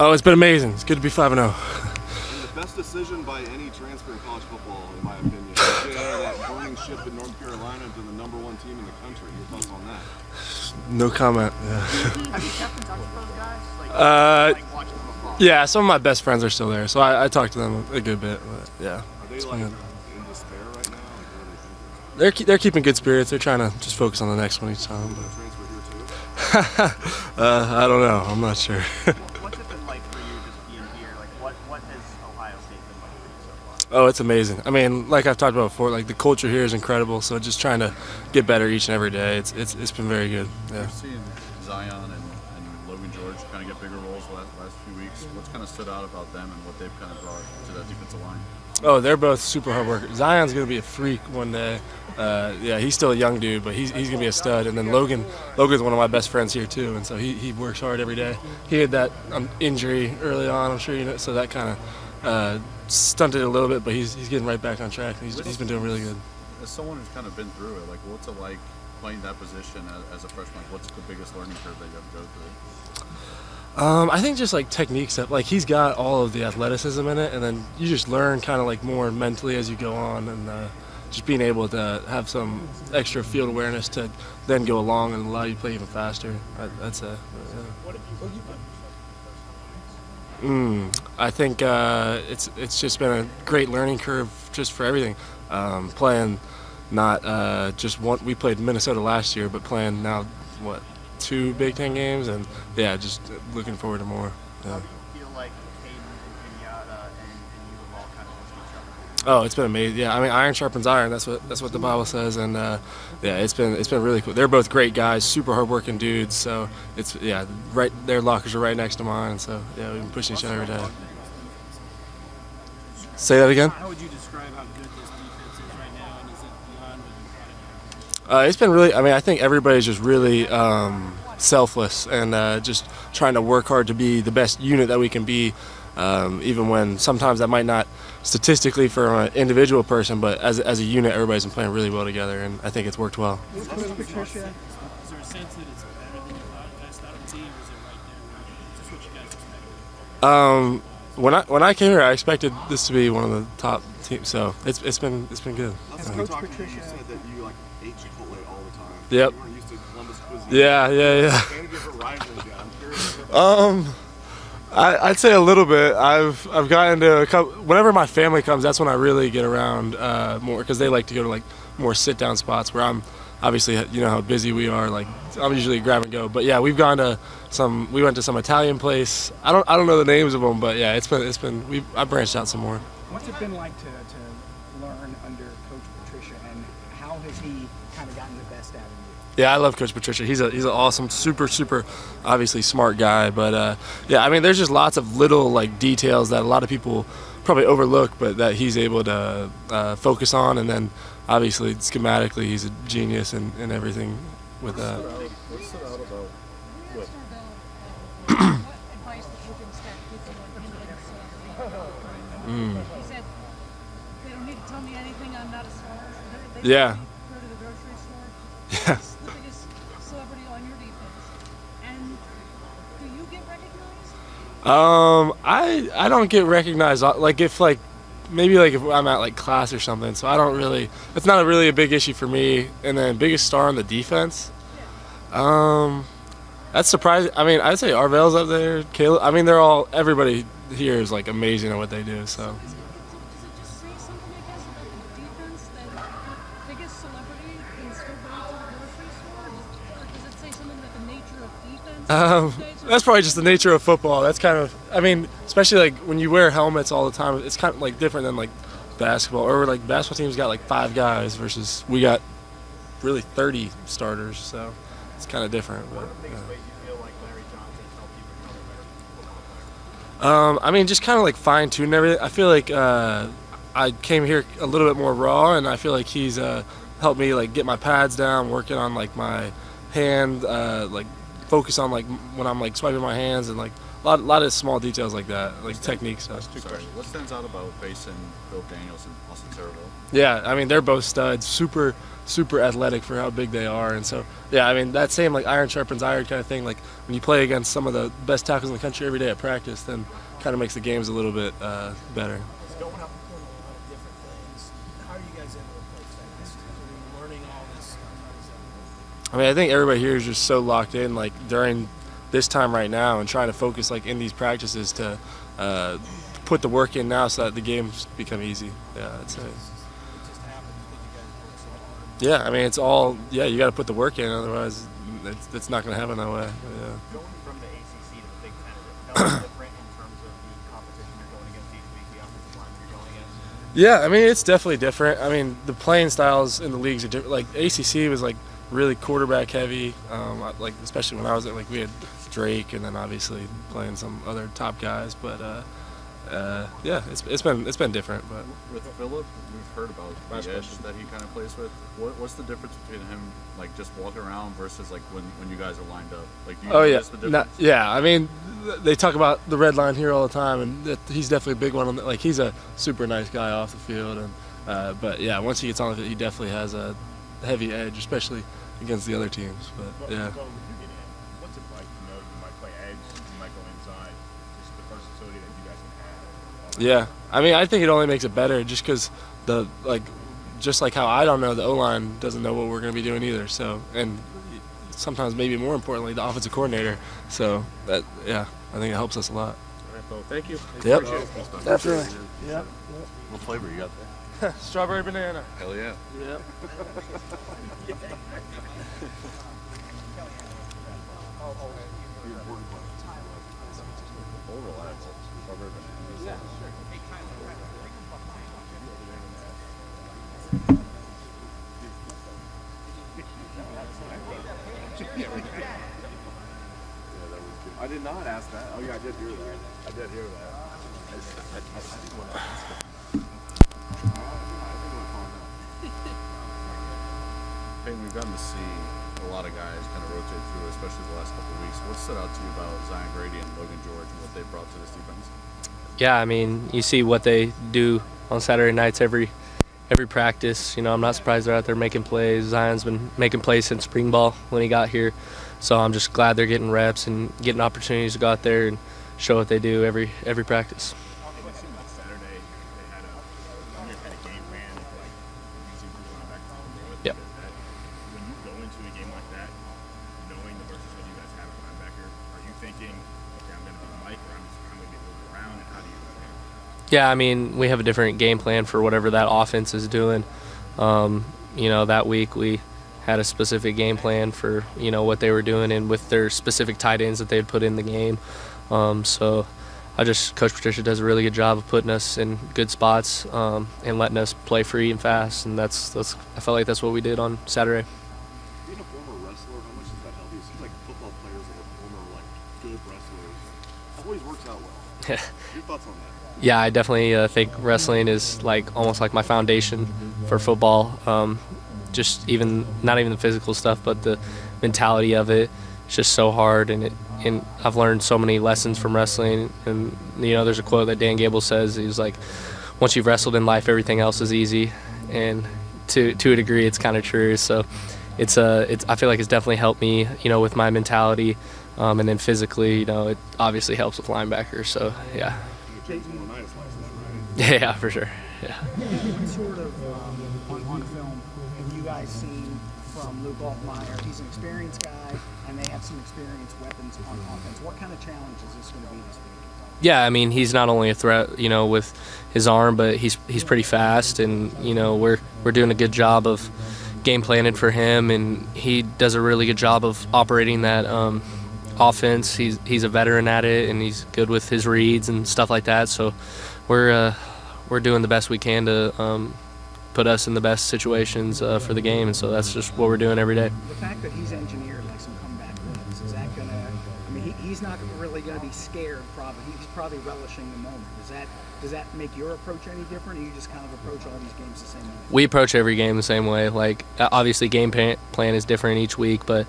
Oh, it's been amazing. It's good to be 5-0. And the best decision by any transfer in college football, in my opinion. You get out of that burning ship in North Carolina to the #1 team in the country. Your thoughts on that? No comment. Yeah. Have you kept in touch with those guys? Like watching them afar? Yeah, some of my best friends are still there, so I talk to them a good bit. But yeah. Are they like in despair right now? Like, what are they thinking? They're keeping good spirits. They're trying to just focus on the next one each time. Is there a But transfer here too? I don't know. I'm not sure. What's it been like for you just being here? Like, what has Ohio State been like for you so far? Oh, it's amazing. I mean, like I've talked about before, like the culture here is incredible. So just trying to get better each and every day. It's been very good. Yeah. You're seeing Zion and Logan George kind of get bigger roles the last few weeks. What's kind of stood out about them and what they've kind of brought to that defensive line? Oh, they're both super hard workers. Zion's gonna be a freak one day. Yeah, he's still a young dude, but he's gonna be a stud. And then Logan's one of my best friends here too, and so he works hard every day. He had that injury early on, I'm sure you know, so that kind of stunted it a little bit, but he's getting right back on track. And he's been doing really good. As someone who's kind of been through it, like what's it like playing that position as a freshman? Like, what's the biggest learning curve that you have to go through? I think just like technique stuff. Like he's got all of the athleticism in it, and then you just learn kind of like more mentally as you go on, and just being able to have some extra field awareness to then go along and allow you to play even faster. That's it. I think it's just been a great learning curve just for everything. Playing not just one. We played Minnesota last year, but playing now 2 Big Ten games, and yeah, just looking forward to more. Yeah. How do you feel like Payton and Pinata and you have all kind of listened to each other? Oh, it's been amazing. Yeah, I mean, iron sharpens iron. That's what the Bible says, and yeah, it's been really cool. They're both great guys, super hardworking dudes. So it's right. Their lockers are right next to mine, so yeah, we've been pushing each other every day. Say that again. How would you describe how good this defense is right now, and is it beyond what you thought it It's been really. I mean, I think everybody's just really selfless and just trying to work hard to be the best unit that we can be, even when sometimes that might not statistically for an individual person, but as a unit, everybody's been playing really well together, and I think it's worked well. is there a sense that it's better than you thought? You guys thought it would be, or was it right there? Is this what you guys expected? When I came here, I expected this to be one of the top teams, so it's been good. Last time we talked, you said that you like ate Chipotle all the time. Yep. You weren't used to Columbus cuisine. Yeah. Can you give a rivalry yet? I'm curious. I'd say a little bit. I've gotten to a couple. Whenever my family comes, that's when I really get around more, because they like to go to like more sit-down spots where I'm obviously, you know how busy we are. Like I'm usually grab and go. But yeah, we've gone to some. We went to some Italian place. I don't know the names of them, but yeah, it's been. I branched out some more. What's it been like to learn under Coach Patricia, and how has he kind of gotten the best out of you? Yeah, I love Coach Patricia. He's an awesome, super, obviously smart guy. But yeah, I mean, there's just lots of little like details that a lot of people probably overlook, but that he's able to focus on. And then obviously schematically, he's a genius and everything with that. What stood out about what? Advice that you can start giving when he said, they don't need to tell me anything, I'm not a star. They Yeah. Go to the grocery store. Yeah. He's the biggest celebrity on your defense. And do you get recognized? I don't get recognized like if like maybe like if I'm at like class or something. So I don't really. It's not really a big issue for me. And then biggest star on the defense. That's surprising. I mean, I'd say Arvell's up there. Caleb. I mean, everybody here is like amazing at what they do. So. Does it just say something, I guess, about the defense that the biggest celebrity can still go to the grocery store? Or does it say something about the nature of defense? That's probably just the nature of football. That's kind of. I mean, especially like when you wear helmets all the time, it's kind of like different than like basketball. Or like basketball teams got like 5 guys versus we got really 30 starters. So. It's kind of different, but. What are the biggest ways you feel like Larry Johnson helped you become a better footballer? I mean, just kind of like fine tuning everything. I feel like I came here a little bit more raw, and I feel like he's helped me like get my pads down, working on like my hand, like focus on like when I'm like swiping my hands, and like a lot of small details like that, like technique stuff. Sorry, what stands out about facing Bill Daniels and Austin Terrell? Yeah, I mean they're both studs, super super athletic for how big they are. And so, yeah, I mean, that same like iron sharpens iron kind of thing. Like when you play against some of the best tackles in the country every day at practice, then kind of makes the games a little bit better. Going up and doing a lot of different things. How are you guys able to play fast? Are you learning all this stuff? I mean, I think everybody here is just so locked in, like during this time right now, and trying to focus like in these practices to put the work in now so that the games become easy. Yeah, I'd say. It just happens because you guys work so hard. Yeah, I mean, it's all, yeah, you got to put the work in, otherwise it's not going to happen that way. Yeah. Going from the ACC to the Big Ten, is it different in terms of the competition you're going against each week, the offensive line you're going against? Yeah, I mean, it's definitely different. I mean, the playing styles in the leagues are different. Like, ACC was, like, really quarterback heavy, like, especially when I was there. Like, we had Drake and then obviously playing some other top guys. But, yeah, it's been different. But With Phillip, we've heard about the edge that he kind of plays with. What's the difference between him, like, just walking around versus, like, when you guys are lined up? Like, do you notice the difference? Yeah, I mean, they talk about the red line here all the time, and he's definitely a big one. Like, he's a super nice guy off the field, and but yeah, once he gets on the field, he definitely has a heavy edge, especially against the other teams. But yeah. What's it like to know you might play edge, you might go inside, just the versatility that you guys can have? Yeah, I mean, I think it only makes it better just because just like how I don't know, the O-line doesn't know what we're going to be doing either. So, and sometimes maybe more importantly, the offensive coordinator. So that, yeah, I think it helps us a lot. All right, Bo, thank you. Yep, definitely. Yep. What flavor you got there? Strawberry banana. Hell yeah. Yep. Oh, relax. Strawberry banana. I did not ask that. Oh yeah, I did hear that. I did hear that. Payton, we've gotten to see a lot of guys kind of rotate through, especially the last couple of weeks. What stood out to you about Zion Grady and Logan George and what they brought to this defense? Yeah, I mean, you see what they do on Saturday nights every practice. You know, I'm not surprised they're out there making plays. Zion's been making plays since spring ball when he got here. So I'm just glad they're getting reps and getting opportunities to go out there and show what they do every practice. Saturday, they had a kind of game plan, like using two linebackers on the field. Yep. When you go into a game like that, knowing the versatility you guys have at linebacker, are you thinking, okay, I'm going to be Mike, or I'm going to be moving around, and how do you prepare? Yeah, I mean, we have a different game plan for whatever that offense is doing. You know, that week we had a specific game plan for, you know, what they were doing and with their specific tight ends that they had put in the game. So Coach Patricia does a really good job of putting us in good spots and letting us play free and fast, and that's I felt like that's what we did on Saturday. Being a former wrestler, how much does that help you? It seems like football players that are former, like, good wrestlers always works out well. Your thoughts on that? Yeah, I definitely think wrestling is like almost like my foundation for football. Just not even the physical stuff, but the mentality of it. It's just so hard, and I've learned so many lessons from wrestling. And you know, there's a quote that Dan Gable says. He's like, "Once you've wrestled in life, everything else is easy." And to a degree, it's kind of true. So I feel like it's definitely helped me, you know, with my mentality, and then physically, you know, it obviously helps with linebackers. So yeah. Yeah, for sure. Yeah. What sort of, on film, have you guys seen from Luke Altmaier? He's an experienced guy, and they have some experienced weapons on offense. What kind of challenge is this going to be this week? Yeah, I mean, he's not only a threat, you know, with his arm, but he's pretty fast, and you know, we're doing a good job of game planning for him, and he does a really good job of operating that offense. He's a veteran at it, and he's good with his reads and stuff like that. So we're doing the best we can to put us in the best situations for the game, and so that's just what we're doing every day. The fact that he's engineered like some comeback runs, is that going to, I mean, he he's not really going to be scared. Probably he's probably relishing the moment. Does that make your approach any different, or you just kind of approach all these games the same way? We approach every game the same way. Like, obviously game plan is different each week, but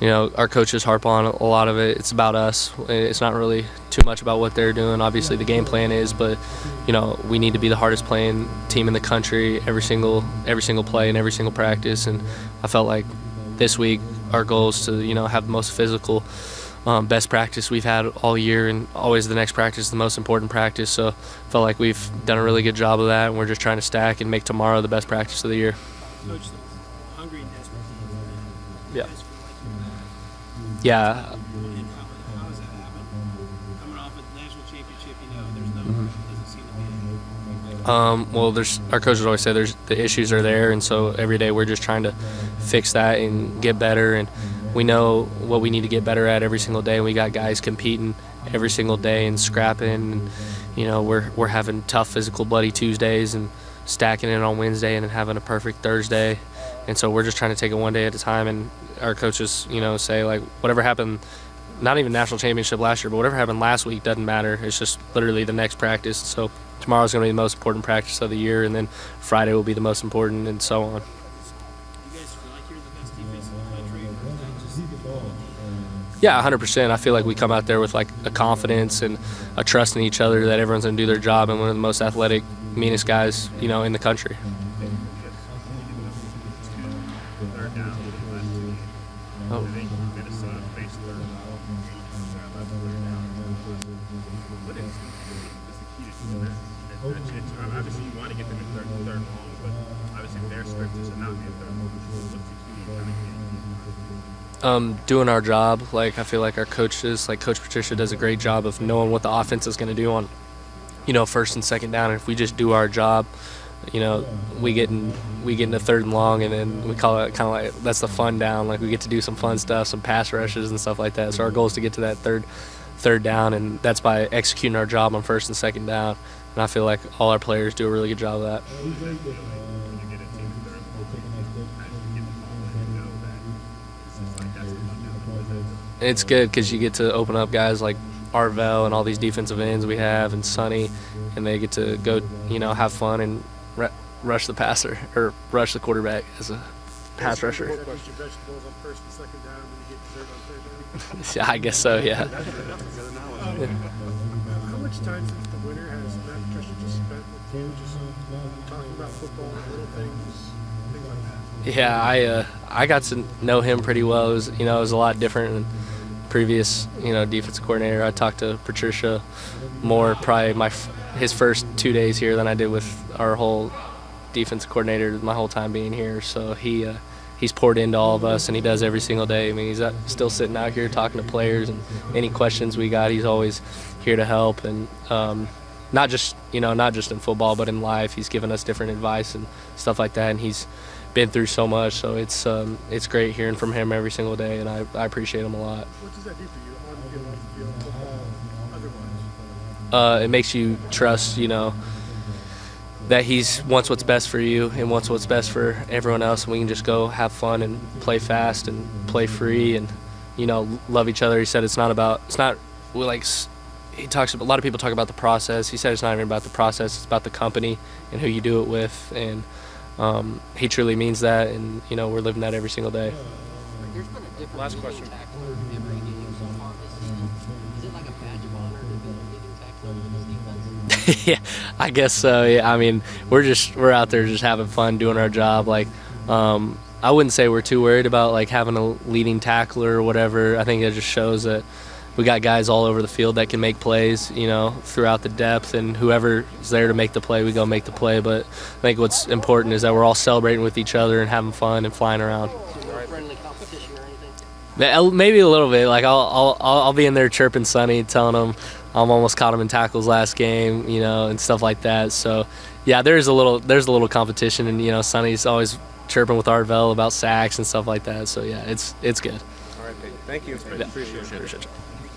our coaches harp on a lot of it. It's about us. It's not really too much about what they're doing. Obviously the game plan is, but we need to be the hardest playing team in the country every single play and every single practice. And I felt like this week our goal is to have the most physical, best practice we've had all year, and always the next practice is the most important practice. So I felt like we've done a really good job of that, and we're just trying to stack and make tomorrow the best practice of the year. Coach, hungry and desperate. Yeah. Yeah. And how does that happen? Coming off a national championship, there's no pressure. Doesn't seem to be. Well, our coaches always say the issues are there, and so every day we're just trying to fix that and get better. And we know what we need to get better at every single day. And we got guys competing every single day and scrapping. And we're having tough physical bloody Tuesdays and stacking it on Wednesday and then having a perfect Thursday. And so we're just trying to take it one day at a time. And our coaches, say, like, whatever happened, not even national championship last year, but whatever happened last week doesn't matter. It's just literally the next practice. So tomorrow's going to be the most important practice of the year, and then Friday will be the most important, and so on. You guys feel like you're the best defense in the country, or is that just Yeah, 100%. I feel like we come out there with, like, a confidence and a trust in each other that everyone's going to do their job, and one of the most athletic, meanest guys, in the country. I think Minnesota faced third down. What is the key to doing that? Obviously, you want to get them in third and long, but obviously their script is to not be a third and long. What's the key to kind of Doing our job. Like, I feel like our coaches, like Coach Patricia, does a great job of knowing what the offense is going to do on, first and second down. And if we just do our job, we get into third and long, and then we call it kind of like that's the fun down. Like, we get to do some fun stuff, some pass rushes and stuff like that. So our goal is to get to that third down, and that's by executing our job on first and second down. And I feel like all our players do a really good job of that. It's good because you get to open up guys like Arvell and all these defensive ends we have, and Sonny, and they get to go, have fun and rush the passer or rush the quarterback as a pass rusher. Yeah, I guess so. Yeah. How much time since the winter has Matt Patricia just spent with you, just talking about football, little things like that? Yeah, I got to know him pretty well. It was a lot different than previous, defensive coordinator. I talked to Patricia more probably his first 2 days here than I did with our whole defensive coordinator my whole time being here. So he's poured into all of us, and he does every single day. I mean, he's still sitting out here talking to players, and any questions we got, he's always here to help. And not just in football, but in life, he's given us different advice and stuff like that. And he's been through so much, so it's great hearing from him every single day, and I appreciate him a lot. What does that do for you on the field, off the field, football, otherwise? It makes you trust, that he wants what's best for you and wants what's best for everyone else, and we can just go have fun and play fast and play free and, love each other. He said he talks about, a lot of people talk about the process. He said it's not even about the process, it's about the company and who you do it with, and he truly means that, and we're living that every single day. There's been a different Last question. tackler every game so far this season. Is it like a badge of honor to be the leading tackler in this defense? Yeah, I guess so. Yeah, I mean, we're out there just having fun, doing our job. Like, I wouldn't say we're too worried about like having a leading tackler or whatever. I think it just shows that we got guys all over the field that can make plays, throughout the depth, and whoever is there to make the play, we go make the play. But I think what's important is that we're all celebrating with each other and having fun and flying around. Friendly competition or anything? Maybe a little bit. Like I'll be in there chirping Sonny, telling him I'm almost caught him in tackles last game, and stuff like that. So yeah, there's a little competition, and Sonny's always chirping with Arvell about sacks and stuff like that. So yeah, it's good. All right, Peyton. Thank you. Yeah. Appreciate it.